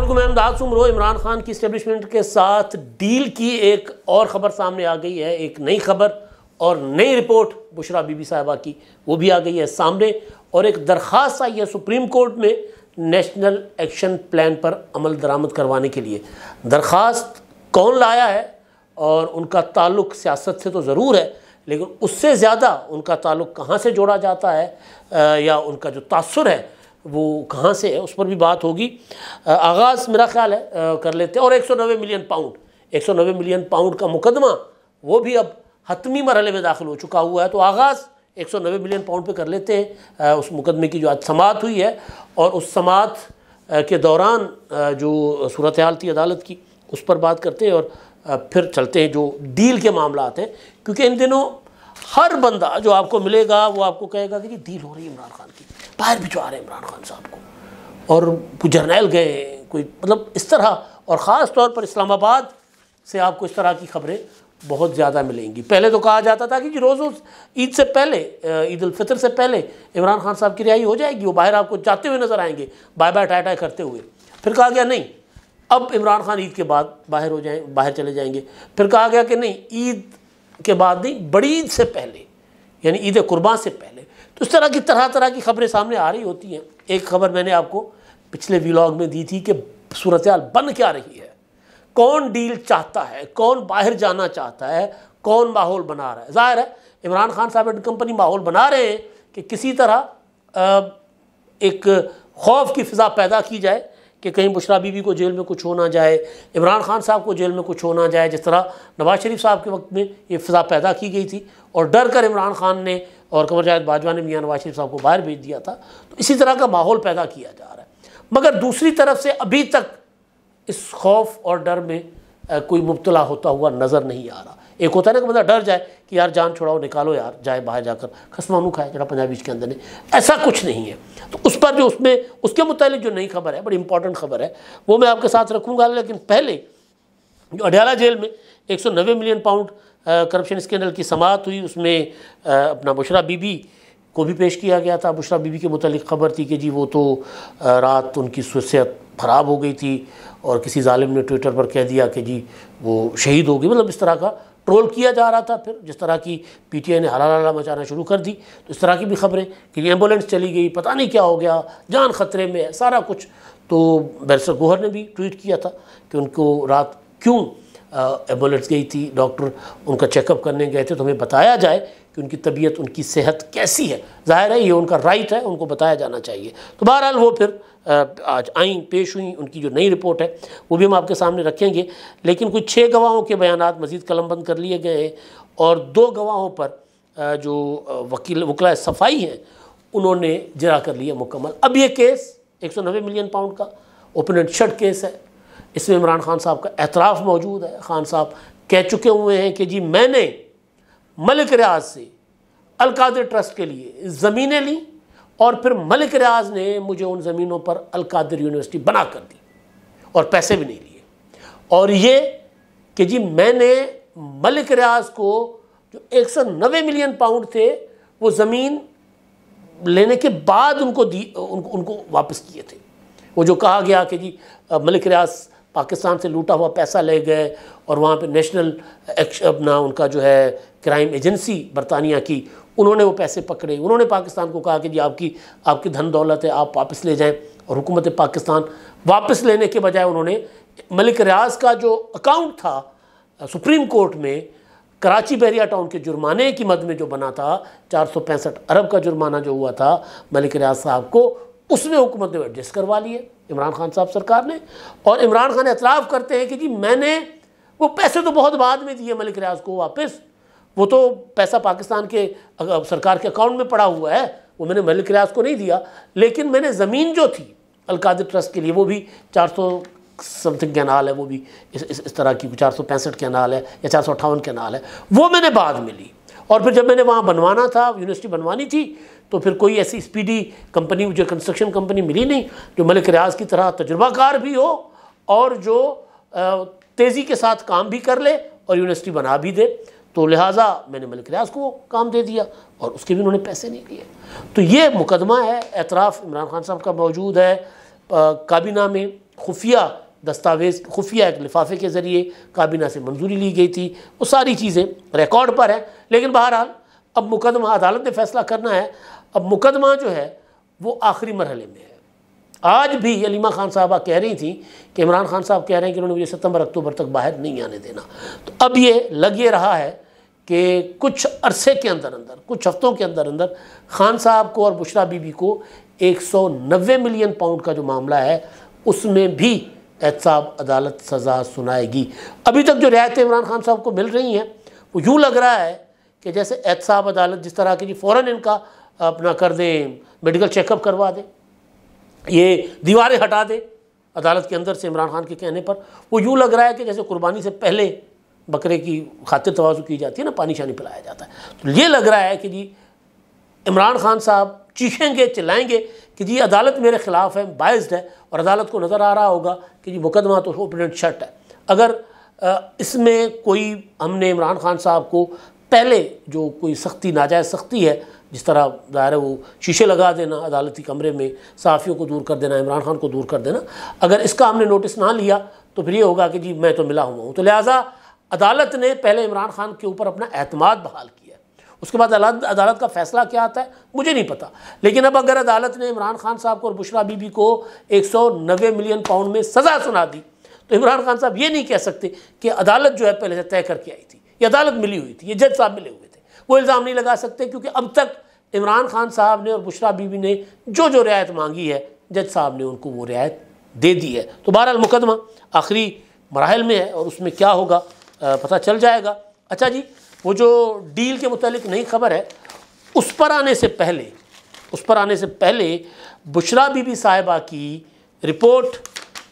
अस्सलाम वालेकुम, मैं इमदाद सुमरो। इमरान खान की इस्टेब्लिशमेंट के साथ डील की एक और ख़बर सामने आ गई है। एक नई खबर और नई रिपोर्ट बुशरा बीबी साहिबा की वो भी आ गई है सामने, और एक दरख्वास्त आई है सुप्रीम कोर्ट में नेशनल एक्शन प्लान पर अमल दरामद करवाने के लिए। दरख्वास्त कौन लाया है और उनका ताल्लुक़ सियासत से तो ज़रूर है, लेकिन उससे ज़्यादा उनका ताल्लुक़ कहाँ से जोड़ा जाता है या उनका जो तासुर है वो कहाँ से है, उस पर भी बात होगी। आगाज़ मेरा ख्याल है कर लेते हैं। और 190 मिलियन पाउंड का मुकदमा वो भी अब हतमी मरहले में दाखिल हो चुका हुआ है। तो आगाज़ 190 मिलियन पाउंड पे कर लेते हैं। उस मुकदमे की जो आज समाअत हुई है और उस समाअत के दौरान जो सूरत हाल थी अदालत की, उस पर बात करते हैं और फिर चलते हैं जो डील के मामलात हैं। क्योंकि इन दिनों हर बंदा जो आपको मिलेगा वो आपको कहेगा कि डील हो रही है इमरान खान की, बाहर भिजवा रहे हैं इमरान खान साहब को, और कोई जर्नैल गए, कोई मतलब इस तरह। और ख़ास तौर पर इस्लामाबाद से आपको इस तरह की खबरें बहुत ज़्यादा मिलेंगी। पहले तो कहा जाता था कि रोज़ ईद से पहले, ईद उल फितर से पहले इमरान खान साहब की रिहाई हो जाएगी, वो बाहर आपको जाते हुए नज़र आएंगे, बाय बाय टाटा करते हुए। फिर कहा गया नहीं, अब इमरान खान ईद के बाद बाहर चले जाएंगे। फिर कहा गया कि नहीं, ईद के बाद नहीं, बड़ी ईद से पहले, यानी ईद कुर्बान से पहले। तो इस तरह की तरह की खबरें सामने आ रही होती हैं। एक खबर मैंने आपको पिछले व्लॉग में दी थी कि सूरत हाल बन क्या रही है, कौन डील चाहता है, कौन बाहर जाना चाहता है, कौन माहौल बना रहा है। ज़ाहिर है इमरान खान साहब एंड कंपनी माहौल बना रहे हैं कि किसी तरह एक खौफ की फ़िज़ा पैदा की जाए कि कहीं बुशरा बीबी को जेल में कुछ हो ना जाए, इमरान खान साहब को जेल में कुछ हो ना जाए। जिस तरह नवाज़ शरीफ साहब के वक्त में ये फ़िज़ा पैदा की गई थी और डर कर इमरान खान ने और कमर जावेद बाजवा ने मियां नवाज़ शरीफ साहब को बाहर भेज दिया था। तो इसी तरह का माहौल पैदा किया जा रहा है। मगर दूसरी तरफ से अभी तक इस खौफ और डर में कोई मुब्तला होता हुआ नज़र नहीं आ रहा। एक होता है ना कि बंदा डर जाए कि यार जान छुड़ाओ, निकालो यार, जाए बाहर जाकर खसमानू खाए, जरा पंजाबी के अंदर नहीं, ऐसा कुछ नहीं है। तो उस पर जो उसमें उसके मुतालिक जो नई खबर है, बड़ी इंपॉर्टेंट खबर है, वो मैं आपके साथ रखूँगा। लेकिन पहले जो अडयाला जेल में 190 मिलियन पाउंड करप्शन स्कैंडल की समाअत हुई, उसमें अपना बुशरा बीबी को भी पेश किया गया था। बुशरा बीबी के मुतालिक खबर थी कि जी वो तो रात उनकी सेहत ख़राब हो गई थी और किसी जालिम ने ट्विटर पर कह दिया कि जी वो शहीद हो गई। मतलब इस तरह का ट्रोल किया जा रहा था। फिर जिस तरह की पीटीआई ने हल्ला मचाना शुरू कर दी, तो इस तरह की भी खबरें कि एम्बुलेंस चली गई, पता नहीं क्या हो गया, जान खतरे में है, सारा कुछ। तो बैरिस्टर गोहर ने भी ट्वीट किया था कि उनको रात क्यों एम्बुलेंस गई थी, डॉक्टर उनका चेकअप करने गए थे, तो हमें बताया जाए कि उनकी तबीयत, उनकी सेहत कैसी है। ज़ाहिर है ये उनका राइट है, उनको बताया जाना चाहिए। तो बहरहाल वो फिर आज पेश हुई, उनकी जो नई रिपोर्ट है वो भी हम आपके सामने रखेंगे। लेकिन कुछ 6 गवाहों के बयानात मज़ीद कलमबंद कर लिए गए हैं और 2 गवाहों पर जो वकीला सफाई हैं उन्होंने जरा कर लिया मुकम्मल। अब ये केस 190 मिलियन पाउंड का ओपन एंड शट केस है। इसमें इमरान खान साहब का एतराफ़ मौजूद है। खान साहब कह चुके हुए हैं कि जी मैंने मलिक रियाज से अल कादिर ट्रस्ट के लिए ज़मीनें ली और फिर मलिक रियाज ने मुझे उन ज़मीनों पर अल कादिर यूनिवर्सिटी बना कर दी और पैसे भी नहीं लिए। और ये कि जी मैंने मलिक रियाज को जो 190 मिलियन पाउंड थे वो ज़मीन लेने के बाद उनको वापस किए थे। वो जो कहा गया कि जी मलिक रियाज पाकिस्तान से लूटा हुआ पैसा ले गए और वहाँ पे नेशनल अपना उनका जो है क्राइम एजेंसी बरतानिया की, उन्होंने वो पैसे पकड़े, उन्होंने पाकिस्तान को कहा कि जी आपकी धन दौलत है, आप वापस ले जाएं। और हुकूमत पाकिस्तान वापस लेने के बजाय उन्होंने मलिक रियाज का जो अकाउंट था सुप्रीम कोर्ट में कराची बहरिया टाउन के जुर्माने की मद में जो बना था, 465 अरब का जुर्माना जो हुआ था मलिक रियाज साहब को, उसमें हुकूमत ने एडजस्ट करवा लिए इमरान खान साहब सरकार ने। और इमरान खान एतराफ़ करते हैं कि जी मैंने वो पैसे तो बहुत बाद में दिए मलिक रियाज को वापस, वो तो पैसा पाकिस्तान के सरकार के अकाउंट में पड़ा हुआ है, वो मैंने मलिक रियाज को नहीं दिया। लेकिन मैंने ज़मीन जो थी अल कादिर ट्रस्ट के लिए, वो भी 400 समथिंग कैनाल है, वो भी इस तरह की 465 कैनाल है या 458 कैनाल है, वो मैंने बाद में ली। और फिर जब मैंने वहाँ बनवाना था, यूनिवर्सिटी बनवानी थी, तो फिर कोई ऐसी स्पीडी कंपनी, जो कंस्ट्रक्शन कंपनी मिली नहीं जो मलिक रियाज की तरह तजुर्बाकार भी हो और जो तेज़ी के साथ काम भी कर ले और यूनिवर्सिटी बना भी दे। तो लिहाजा मैंने मलिक रियाज को काम दे दिया और उसके भी उन्होंने पैसे नहीं लिए। तो ये मुकदमा है, एतराफ़ इमरान खान साहब का मौजूद है। काबीना में खुफिया दस्तावेज़, खुफिया एक लिफाफे के ज़रिए काबीना से मंजूरी ली गई थी, वो सारी चीज़ें रिकॉर्ड पर है। लेकिन बहरहाल अब मुकदमा, अदालत ने फैसला करना है। अब मुकदमा जो है वो आखिरी मरहले में है। आज भी अलीमा खान साहबा कह रही थी कि इमरान खान साहब कह रहे हैं कि उन्होंने मुझे सितंबर अक्टूबर तक बाहर नहीं आने देना। तो अब ये लग ये रहा है कि कुछ अरसे के अंदर अंदर, कुछ हफ्तों के अंदर अंदर खान साहब को और बुशरा बीबी को 190 मिलियन पाउंड का जो मामला है उसमें भी एहतसाब अदालत सज़ा सुनाएगी। अभी तक जो रियायतें इमरान खान साहब को मिल रही हैं वो यूँ लग रहा है कि जैसे एहतसाब अदालत जिस तरह की जी फ़ौरन इनका अपना कर दें, मेडिकल चेकअप करवा दें, ये दीवारें हटा दें अदालत के अंदर से इमरान खान के कहने पर, वो यूँ लग रहा है कि जैसे कुर्बानी से पहले बकरे की खातिर तवाज़ु की जाती है ना, पानी शानी पिलाया जाता है। तो ये लग रहा है कि जी इमरान खान साहब चीखेंगे, चिल्लाएंगे कि जी अदालत मेरे ख़िलाफ़ है, बाइस्ड है, और अदालत को नज़र आ रहा होगा कि जी मुकदमा तो ओपन शट है। अगर इसमें कोई हमने इमरान खान साहब को पहले जो कोई सख्ती, नाजायज़ सख्ती है, जिस तरह ज़ाहिर है वो शीशे लगा देना अदालती कमरे में, सहाफ़ियों को दूर कर देना, इमरान खान को दूर कर देना, अगर इसका हमने नोटिस ना लिया तो फिर ये होगा कि जी मैं तो मिला हुआ हूँ। तो लिहाजा अदालत ने पहले इमरान खान के ऊपर अपना एतमाद बहाल किया। उसके बाद अदालत का फ़ैसला क्या आता है मुझे नहीं पता। लेकिन अब अगर अदालत ने इमरान खान साहब को और बुशरा बीबी को 190 मिलियन पाउंड में सज़ा सुना दी तो इमरान खान साहब ये नहीं कह सकते कि अदालत जो है पहले से तय करके आई थी, ये अदालत मिली हुई थी, ये जज साहब मिले हुए थे। वो इल्ज़ाम नहीं लगा सकते क्योंकि अब तक इमरान खान साहब ने और बुशरा बीबी ने जो जो रियायत मांगी है जज साहब ने उनको वो रियायत दे दी है। तो बहरहाल मुकदमा आखिरी मराहल में है और उसमें क्या होगा पता चल जाएगा। अच्छा जी, वो जो डील के मुतालिक नई खबर है उस पर आने से पहले बुशरा बीबी साहिबा की रिपोर्ट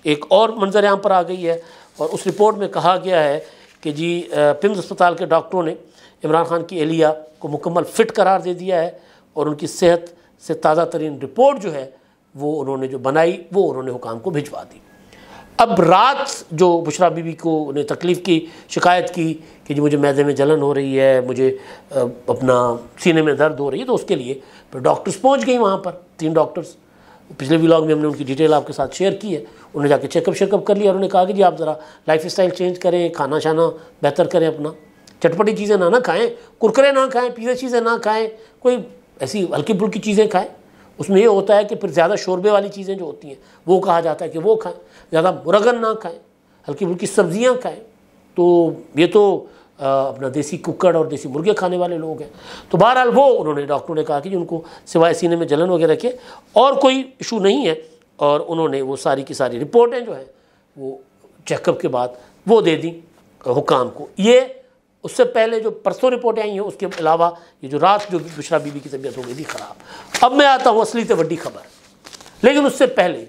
एक और मंजर-ए-आम पर आ गई है। और उस रिपोर्ट में कहा गया है कि जी पिम्स अस्पताल के डॉक्टरों ने इमरान खान की एहलिया को मुकम्मल फ़िट करार दे दिया है और उनकी सेहत से ताज़ा तरीन रिपोर्ट जो है वो उन्होंने जो बनाई वो उन्होंने हुकाम को भिजवा दी। अब रात जो बुशरा बीबी को ने तकलीफ़ की शिकायत की कि जी मुझे मैदे में जलन हो रही है, मुझे अपना सीने में दर्द हो रही है, तो उसके लिए फिर डॉक्टर्स पहुंच गई वहाँ पर, 3 डॉक्टर्स। पिछले व्लॉग में हमने उनकी डिटेल आपके साथ शेयर की है। उन्होंने जाके चेकअप कर लिया और उन्होंने कहा कि जी आप ज़रा लाइफ स्टाइल चेंज करें, खाना शाना बेहतर करें, अपना चटपटी चीज़ें ना खाएँ, कुरकुरे ना खाएँ, पीज़े चीज़ें ना खाएँ, कोई ऐसी हल्की फुल्की चीज़ें खाएँ। उसमें ये होता है कि फिर ज़्यादा शोरबे वाली चीज़ें जो होती हैं वो कहा जाता है कि वो खाएं, ज़्यादा मुरगन ना खाएं, हल्की फुल्की सब्जियां खाएं। तो ये तो अपना देसी कुक्कड़ और देसी मुर्गे खाने वाले लोग हैं। तो बहरहाल वो उन्होंने डॉक्टरों ने कहा कि उनको सिवाय सीने में जलन वगैरह के और कोई इशू नहीं है। और उन्होंने वो सारी की सारी रिपोर्टें जो हैं वो चेकअप के बाद वो दे दी हुकाम को। ये उससे पहले जो परसों रिपोर्टें आई हैं उसके अलावा ये जो रात जो बुशरा बीबी की तबीयत हो गई थी ख़राब। अब मैं आता हूँ असली से बड़ी खबर। लेकिन उससे पहले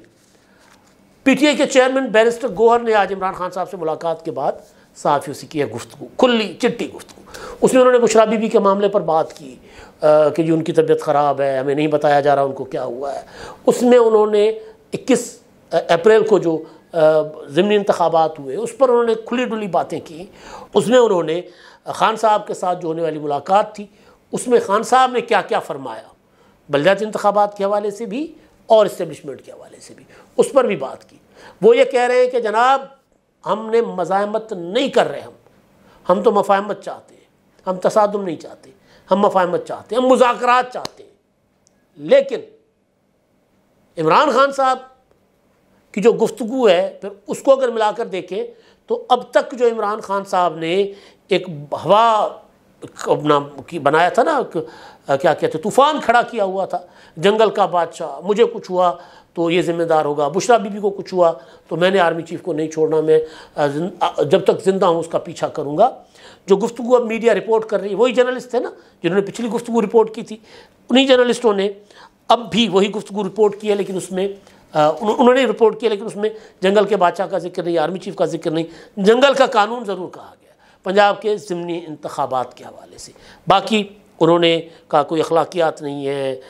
पीटीआई के चेयरमैन बैरिस्टर गोहर ने आज इमरान खान साहब से मुलाकात के बाद सहाफ़ियों से की है गुफ्तगू, खुली चिट्टी गुफ्तगू। उसमें उन्होंने बुशरा बीबी के मामले पर बात की कि जी उनकी तबीयत ख़राब है, हमें नहीं बताया जा रहा उनको क्या हुआ है। उसमें उन्होंने 21 अप्रैल को जो ज़िमनी इंतखाबात हुए उस पर उन्होंने खुली डुली बातें की। उसमें उन्होंने खान साहब के साथ जो होने वाली मुलाकात थी उसमें खान साहब ने क्या क्या फरमाया, बलदियाती इंतखाबात के हवाले से भी और इस्टेब्लिशमेंट के हवाले से भी, उस पर भी बात की। वो ये कह रहे हैं कि जनाब हमने मज़ाहमत नहीं कर रहे, हम तो मफाहमत चाहते हैं, हम तसादुम नहीं चाहते, हम मफाहमत चाहते हैं, हम मुज़ाकरात चाहते हैं। लेकिन इमरान खान साहब की जो गुफ्तगू है फिर उसको अगर मिलाकर देखें तो अब तक जो इमरान खान साहब ने एक हवा अपना बनाया था ना, क्या कहते तूफ़ान खड़ा किया हुआ था, जंगल का बादशाह, मुझे कुछ हुआ तो ये ज़िम्मेदार होगा, बुशरा बीबी को कुछ हुआ तो मैंने आर्मी चीफ़ को नहीं छोड़ना, मैं जब तक ज़िंदा हूँ उसका पीछा करूँगा। जो गुफ्तगू अब मीडिया रिपोर्ट कर रही है वही जर्नलिस्ट थे ना जिन्होंने पिछली गुफ्तगू रिपोर्ट की थी, उन्हीं जर्नलिस्टों ने अब भी वही गुफ्तगू रिपोर्ट की है। लेकिन उसमें उन्होंने रिपोर्ट किया लेकिन उसमें जंगल के बादशाह का जिक्र नहीं, आर्मी चीफ़ का जिक्र नहीं, जंगल का कानून ज़रूर कहा गया पंजाब के ज़िमनी इंतखाबात के हवाले से। बाकी उन्होंने कहा कोई अखलाकियात नहीं है।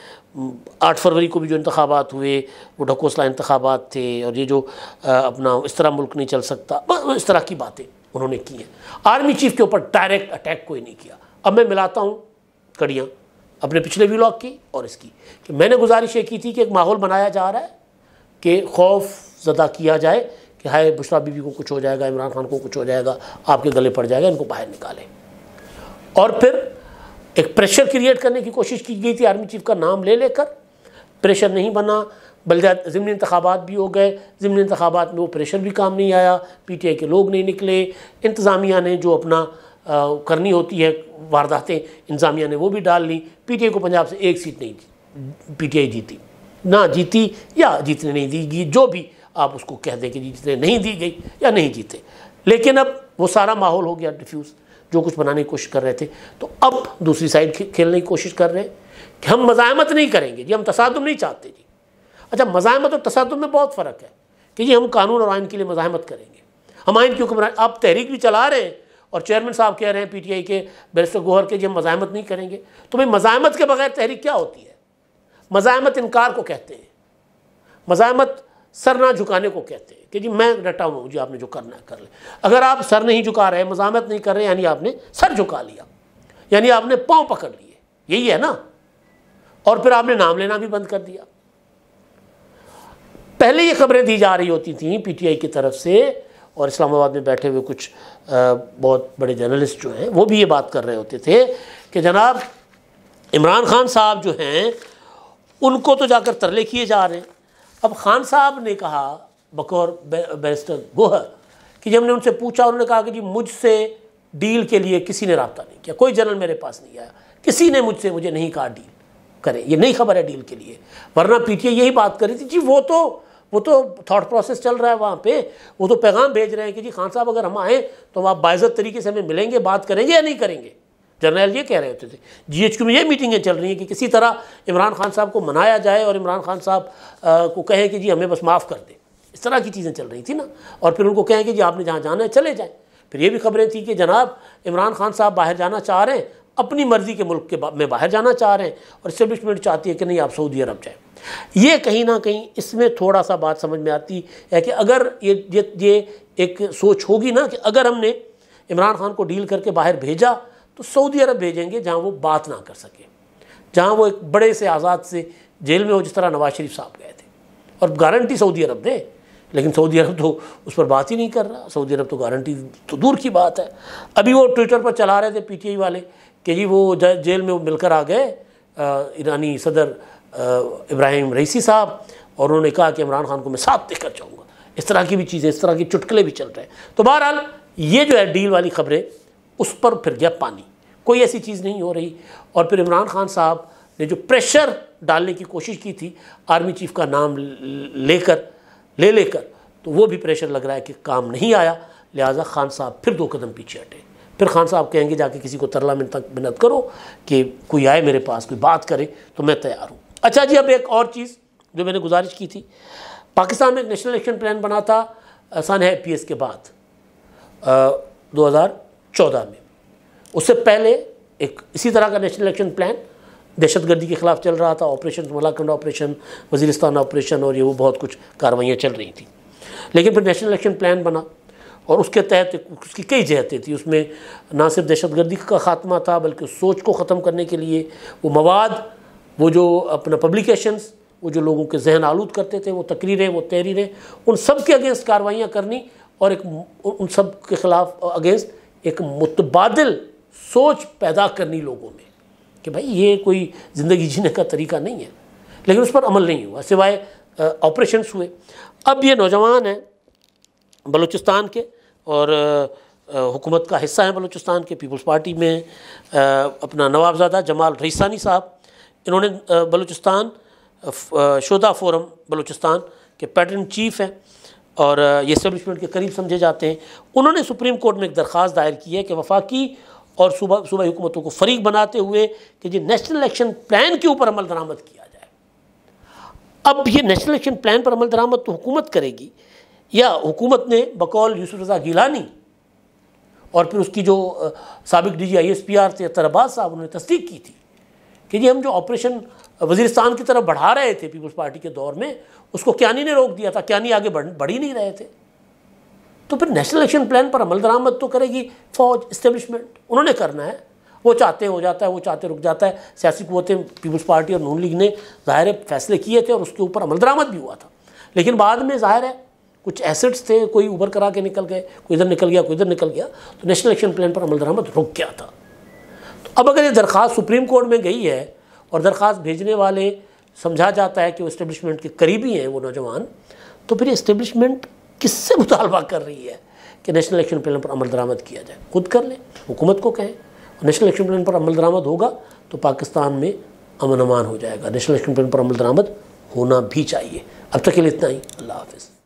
8 फरवरी को भी जो इंतखाबात हुए वो ढकोसला इंतखाबात थे और ये जो अपना इस तरह मुल्क नहीं चल सकता, इस तरह की बातें उन्होंने की हैं। आर्मी चीफ़ के ऊपर डायरेक्ट अटैक कोई नहीं किया। अब मैं मिलाता हूँ कड़ियाँ अपने पिछले व्लॉग की और इसकी, कि मैंने गुजारिश ये की थी कि एक माहौल बनाया जा रहा है कि खौफ ज़दा किया जाए कि हाय बुशरा बीबी को कुछ हो जाएगा, इमरान खान को कुछ हो जाएगा, आपके गले पड़ जाएगा, इनको बाहर निकालें। और फिर एक प्रेशर क्रिएट करने की कोशिश की गई थी आर्मी चीफ का नाम ले लेकर, प्रेशर नहीं बना, बल्कि ज़िमनी इंतखाबात भी हो गए। ज़िमनी इंतखाबात में वो प्रेशर भी काम नहीं आया, पीटीआई के लोग नहीं निकले, इंतज़ामिया ने जो अपना करनी होती है वारदातें इंतज़ामिया ने वो भी डाल ली। पीटीआई को पंजाब से एक सीट नहीं पीटीआई जीती, ना जीती या जीतने नहीं दी गई, जो भी आप उसको कह दें कि जीतने नहीं दी गई या नहीं जीते। लेकिन अब वो सारा माहौल हो गया डिफ्यूज़, जो कुछ बनाने की कोशिश कर रहे थे। तो अब दूसरी साइड खेलने की कोशिश कर रहे हैं कि हम मज़ाहमत नहीं करेंगे जी, हम तसादुम नहीं चाहते जी। अच्छा, मज़ाहमत और तसादुम में बहुत फ़र्क है कि जी हम कानून और आइन के लिए मज़ाहमत करेंगे, हम आइन क्यों बनाए। आप तहरीक भी चला रहे हैं और चेयरमैन साहब कह रहे हैं पीटीआई के बैरिस्टर गोहर के जी हम मज़ाहमत नहीं करेंगे। तो भाई मज़ाहमत के बगैर तहरीक क्या होती है? मज़ाहमत इनकार को कहते हैं, मज़ाहमत सर ना झुकाने को कहते हैं कि जी मैं डटा हुआ हूँ जी, आपने जो करना है कर ले। अगर आप सर नहीं झुका रहे, मज़ाहमत नहीं कर रहे, यानी आपने सर झुका लिया, यानी आपने पाँव पकड़ लिए, यही है ना। और फिर आपने नाम लेना भी बंद कर दिया। पहले ये खबरें दी जा रही होती थी पीटीआई की तरफ से, और इस्लामाबाद में बैठे हुए कुछ बहुत बड़े जर्नलिस्ट जो हैं वो भी ये बात कर रहे होते थे कि जनाब इमरान खान साहब जो हैं उनको तो जाकर तरले किए जा रहे हैं। अब खान साहब ने कहा बकौर बैरिस्टर गोहर कि जब हमने उनसे पूछा, उन्होंने कहा कि जी मुझसे डील के लिए किसी ने रब्ता नहीं किया, कोई जनरल मेरे पास नहीं आया, किसी ने मुझे नहीं कहा डील करें, ये नई खबर है डील के लिए। वरना पीटीआई यही बात कर रही थी जी वो तो थॉट प्रोसेस चल रहा है वहाँ पे, वो तो पैगाम भेज रहे हैं कि जी खान साहब अगर हम आएँ तो आप बाइज़्ज़त तरीके से हमें मिलेंगे, बात करेंगे या नहीं करेंगे। जनरल ये कह रहे होते थे। जीएचक्यू में ये मीटिंगें चल रही हैं कि किसी तरह इमरान खान साहब को मनाया जाए और इमरान खान साहब को कहें कि जी हमें बस माफ़ कर दें, इस तरह की चीज़ें चल रही थी ना। और फिर उनको कहें कि जी आपने जहाँ जाना है चले जाएँ। फिर ये भी खबरें थी कि जनाब इमरान खान साहब बाहर जाना चाह रहे हैं, अपनी मर्ज़ी के मुल्क के में बाहर जाना चाह रहे हैं, और इस्टेब्लिशमेंट चाहती है कि नहीं आप सऊदी अरब जाएँ। ये कहीं ना कहीं इसमें थोड़ा सा बात समझ में आती है कि अगर ये एक सोच होगी ना कि अगर हमने इमरान खान को डील करके बाहर भेजा तो सऊदी अरब भेजेंगे जहाँ वो बात ना कर सके, जहाँ वो एक बड़े से आज़ाद से जेल में हो, जिस तरह नवाज शरीफ साहब गए थे, और गारंटी सऊदी अरब दे। लेकिन सऊदी अरब तो उस पर बात ही नहीं कर रहा। सऊदी अरब तो गारंटी तो दूर की बात है। अभी वो ट्विटर पर चला रहे थे पीटीआई वाले कि जी वो जेल में वो मिलकर आ गए ईरानी सदर इब्राहिम रईसी साहब, और उन्होंने कहा कि इमरान खान को मैं साथ देकर जाऊँगा। इस तरह की भी चीज़ें, इस तरह की चुटकुले भी चल रहे हैं। तो बहरहाल ये जो है डील वाली खबरें, उस पर फिर गया पानी, कोई ऐसी चीज़ नहीं हो रही। और फिर इमरान खान साहब ने जो प्रेशर डालने की कोशिश की थी आर्मी चीफ का नाम ले लेकर, तो वो भी प्रेशर लग रहा है कि काम नहीं आया। लिहाजा खान साहब फिर 2 कदम पीछे हटे। फिर खान साहब कहेंगे जाके किसी को तरला मिन्नत करो कि कोई आए मेरे पास, कोई बात करे तो मैं तैयार हूँ। अच्छा जी, अब एक और चीज़ जो मैंने गुजारिश की थी, पाकिस्तान में एक नेशनल एक्शन प्लान बना था सन है पीएस के बाद 2014 में। उससे पहले एक इसी तरह का नेशनल एक्शन प्लान दहशतगर्दी के ख़िलाफ़ चल रहा था, operation Malakand operation, Waziristan operation, और ये वो बहुत कुछ कार्रवाइयाँ चल रही थी। लेकिन फिर नेशनल एक्शन प्लान बना और उसके तहत उसकी कई जहतें थी। उसमें ना सिर्फ दहशतगर्दी का ख़ात्मा था, बल्कि सोच को ख़त्म करने के लिए वो मवाद, वो जो अपना पब्लिकेशंस, वो जो लोगों के जहन आलूद करते थे, वो तकरीरें, वो तहरीरें, उन सब के अगेंस्ट कार्रवाइयाँ करनी, और उन सब के ख़िलाफ़ अगेंस्ट एक मुतबादिल सोच पैदा करनी लोगों में कि भाई ये कोई ज़िंदगी जीने का तरीका नहीं है। लेकिन उस पर अमल नहीं हुआ, सिवाय ऑपरेशंस हुए। अब ये नौजवान हैं बलूचिस्तान के और हुकूमत का हिस्सा है बलूचिस्तान के, पीपल्स पार्टी में अपना नवाबजादा जमाल रईसानी साहब, इन्होंने बलूचिस्तान शोधा फोरम बलूचिस्तान के पैटर्न चीफ हैं और ये एस्टेब्लिशमेंट के करीब समझे जाते हैं। उन्होंने सुप्रीम कोर्ट में एक दरख्वास्त दायर की है कि वफाकी और सूबाई हुकूमतों को फरीक बनाते हुए कि जी नेशनल एक्शन प्लान के ऊपर अमल दरामद किया जाए। अब ये नेशनल एक्शन प्लान पर अमल दरामद तो हुकूमत करेगी, या हुकूमत ने बकौल यूसुफ रज़ा गिलानी और फिर उसकी जो साबिक डीजी ISPR थे तरबाज साहब, उन्होंने तस्दीक की थी कि जी हम जो ऑपरेशन वज़ीरिस्तान की तरफ बढ़ा रहे थे पीपल्स पार्टी के दौर में, उसको क्यानी ने रोक दिया था, क्यानी आगे बढ़ ही नहीं रहे थे। तो फिर नेशनल एक्शन प्लान पर अमल दरामद तो करेगी फौज, इस्टेब्लिशमेंट, उन्होंने करना है। वो चाहते हो जाता है, वो चाहते रुक जाता है। सियासी कुव्वतें पीपल्स पार्टी और नून लीग ने ज़ाहिर फैसले किए थे और उसके ऊपर अमल दरामद भी हुआ था। लेकिन बाद में ज़ाहिर है कुछ एसेट्स थे, कोई ऊपर करा के निकल गए, कोई इधर निकल गया, कोई इधर निकल गया, तो नेशनल एक्शन प्लान पर अमल दरामद रुक गया था। तो अब अगर ये दरख्वास्त सुप्रीम कोर्ट में गई है और दरख्वास्त भेजने वाले समझा जाता है कि वो इस्टेब्लिशमेंट के करीबी हैं वो नौजवान, तो फिर इस्टेब्लिशमेंट किससे मुतालबा कर रही है कि नेशनल एक्शन प्लान पर अमल दरामद किया जाए? खुद कर लें, हुकूमत को कहें। नेशनल एक्शन प्लान पर अमल दरामद होगा तो पाकिस्तान में अमन अमान हो जाएगा। नेशनल एक्शन प्लान पर अमल दरामद होना भी चाहिए। अब तक के लिए इतना ही। अल्लाह हाफ़िज़।